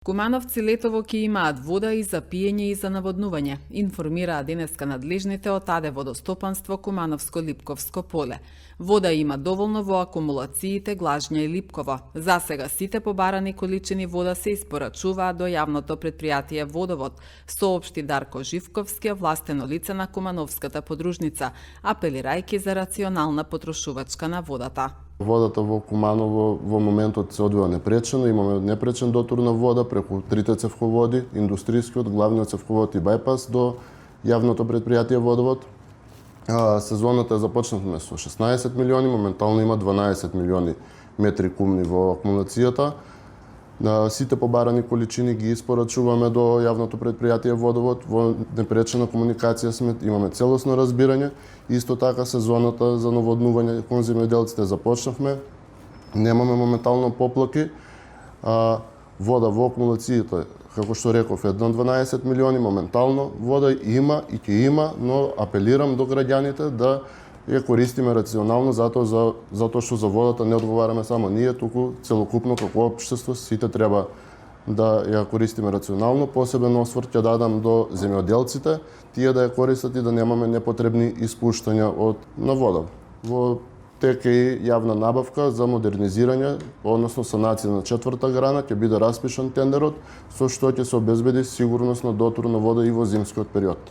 Кумановци летово ќе имаат вода и за пиење и за наводнување, информираа денеска надлежните од АД Водостопанство Кумановско-Липковско поле. Вода има доволно во акумулациите Глажња и Липково. За сега сите побарани количини вода се испорачуваат до јавното претпријатие Водовод, соопшти Дарко Живковски, овластено лице на Кумановската подружница, апелирајќи за рационална потрошувачка на водата. Водата во Куманово во моментот се одвива непречено, имаме непречен дотур на вода преку трите цевководи, индустријскиот, главниот цевковод и бајпас до јавното претпријатие Водовод. Сезоната започнавме со 16 милиони, моментално има 12 милиони метри кумни во акумулацијата. Сите побарани количини ги испорачуваме до јавното претпријатие Водовод, во непречена комуникација сме, имаме целосно разбирање. Исто така сезоната за наводнување кон земјоделците започнавме. Немаме моментално поплаки. Вода во акумулациите, како што реков, е 12 милиони, моментално вода има и ќе има, но апелирам до граѓаните да ја користиме рационално, затоа што за водата не одговараме само ние, туку целокупно како општество сите треба да ја користиме рационално. Посебен осврт ќе дадам до земјоделците, тие да ја користат и да немаме непотребни испуштања на вода. Во тек е и јавна набавка за модернизирање, односно санација на четврта грана, ќе биде распишан тендерот, со што ќе се обезбеди сигурност на дотур на вода и во зимскиот период.